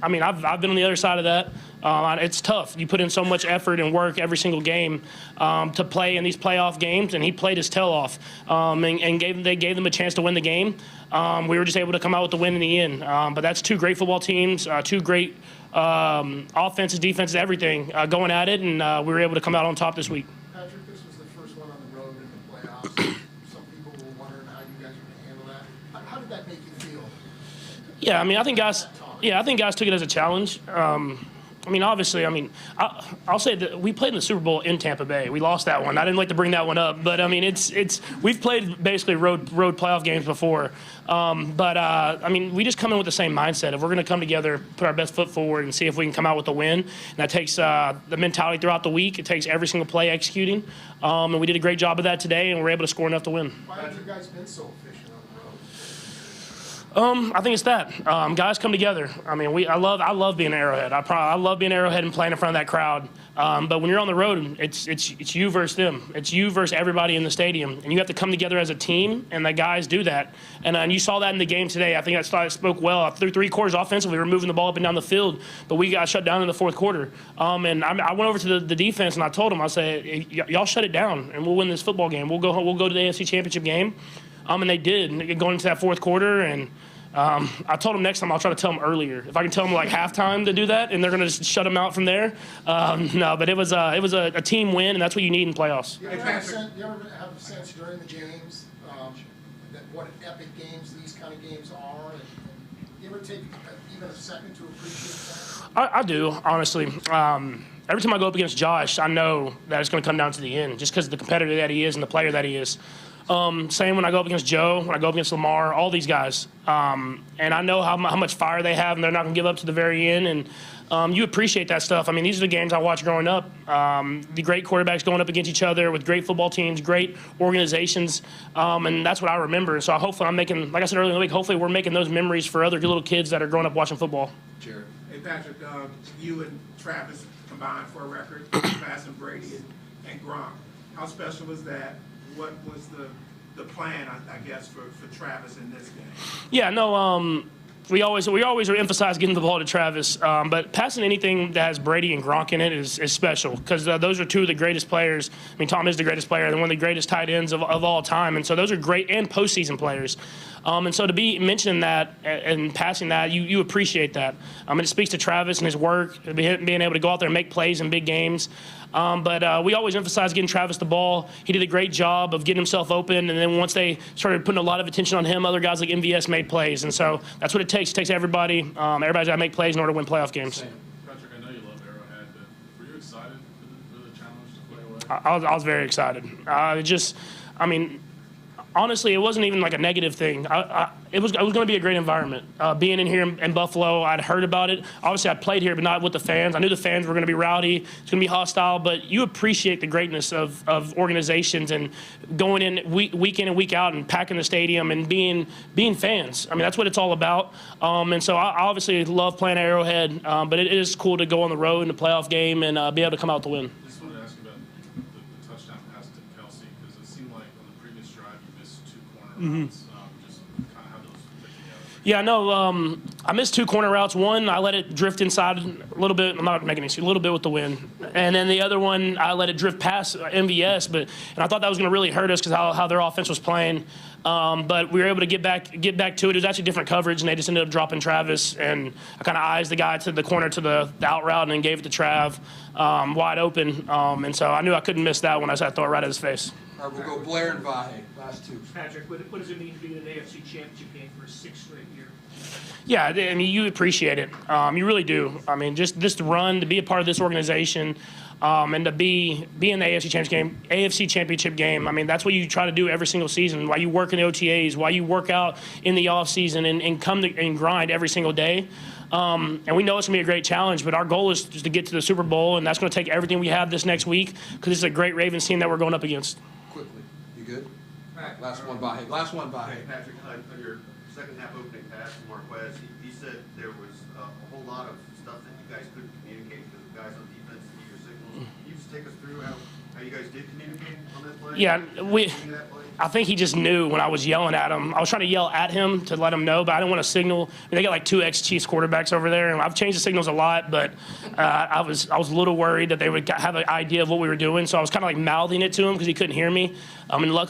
I mean, I've been on the other side of that. It's tough. You put in so much effort and work every single game to play in these playoff games, and he played his tail off and they gave them a chance to win the game. We were just able to come out with the win in the end. But that's two great football teams, two great offenses, defenses, everything going at it, and we were able to come out on top this week. Patrick, this was the first one on the road in the playoffs. Some people were wondering how you guys were going to handle that. How did that make you feel? Yeah, I mean, I think guys took it as a challenge. I mean, obviously, I'll say that we played in the Super Bowl in Tampa Bay. We lost that one. I didn't like to bring that one up, but I mean, we've played basically road playoff games before. I mean, we just come in with the same mindset. If we're going to come together, put our best foot forward, and see if we can come out with a win, and that takes the mentality throughout the week. It takes every single play executing, and we did a great job of that today, and we're able to score enough to win. Why have you guys been so efficient on the road? I think it's that guys come together. I mean, I love being an Arrowhead. I love being Arrowhead and playing in front of that crowd. But when you're on the road, it's you versus them. It's you versus everybody in the stadium, and you have to come together as a team. And the guys do that. And you saw that in the game today. I think I spoke well. Through 3 quarters offensively, we were moving the ball up and down the field, but we got shut down in the 4th quarter. And I went over to the defense and I told them, I said, hey, y'all shut it down, and we'll win this football game. We'll go to the AFC Championship game. And they did, and going into that 4th quarter. And I told them next time I'll try to tell them earlier. If I can tell them like halftime to do that, and they're going to just shut them out from there. No, but it was a team win, and that's what you need in playoffs. You ever have a sense during the games that what epic games these kind of games are? And you ever take even a second to appreciate that? I do, honestly. Every time I go up against Josh, I know that it's going to come down to the end, just because of the competitor that he is and the player that he is. Same when I go up against Joe, when I go up against Lamar, all these guys. And I know how much fire they have, and they're not going to give up to the very end. And you appreciate that stuff. I mean, these are the games I watched growing up. The great quarterbacks going up against each other with great football teams, great organizations. And that's what I remember. So hopefully I'm making, like I said earlier in the week, hopefully we're making those memories for other little kids that are growing up watching football. Jared. Hey, Patrick, you and Travis combined for a record, passing Brady and Gronk. How special was that? What was the plan, I guess, for Travis in this game? Yeah, no, we always emphasize getting the ball to Travis, but passing anything that has Brady and Gronk in it is special, because those are 2 of the greatest players. I mean, Tom is the greatest player, and one of the greatest tight ends of all time, and so those are great and postseason players. And so to be mentioning that and passing that, you appreciate that. And it speaks to Travis and his work, being able to go out there and make plays in big games. But we always emphasize getting Travis the ball. He did a great job of getting himself open, and then once they started putting a lot of attention on him, other guys like MVS made plays. And so that's what it takes. It takes everybody. Everybody's got to make plays in order to win playoff games. Patrick, I know you love Arrowhead, but were you excited for the challenge to play away? I was very excited. Honestly, it wasn't even like a negative thing. It was going to be a great environment. Being in here in Buffalo, I'd heard about it. Obviously, I played here, but not with the fans. I knew the fans were going to be rowdy. It's going to be hostile, but you appreciate the greatness of organizations and going in week in and week out and packing the stadium and being fans. I mean, that's what it's all about. And so I obviously love playing Arrowhead, but it is cool to go on the road in the playoff game and be able to come out to win. Just wanted to ask you about the touchdown pass to Kelce, because it seemed like on the previous drive you missed 2 corner routes. Just kind of how those fit together. Yeah, no, I missed 2 corner routes. One, I let it drift inside a little bit. I'm not making an excuse, a little bit with the wind. And then the other one, I let it drift past MVS, and I thought that was going to really hurt us because how their offense was playing. But we were able to get back to it. It was actually different coverage, and they just ended up dropping Travis. And I kind of eyes the guy to the corner to the out route and then gave it to Trav wide open. And so I knew I couldn't miss that one. I just had to throw it right at his face. All right, we'll go Blair and Vahe, last 2. Patrick, what does it mean to be in an AFC Championship game for a 6th straight year? Yeah, I mean, you appreciate it. You really do. I mean, just this run, to be a part of this organization, and to be in the AFC Championship game. I mean, that's what you try to do every single season. Why you work in the OTAs, why you work out in the off season and come and grind every single day. And we know it's going to be a great challenge, but our goal is just to get to the Super Bowl, and that's going to take everything we have this next week, because it's a great Ravens team that we're going up against. Quickly, you good? Pat, Last one, Vahe. Last one, Vahe. Patrick, on your second half opening pass to Marquez, he said there was a whole lot of stuff that you guys couldn't communicate because the guys on defense need your signals. Can you just take us through how you guys did communicate on that play? Yeah, I think he just knew when I was yelling at him. I was trying to yell at him to let him know, but I didn't want to signal. They got like 2 ex-Chiefs quarterbacks over there, and I've changed the signals a lot, but I was a little worried that they would have an idea of what we were doing, so I was kind of like mouthing it to him because he couldn't hear me. And luckily,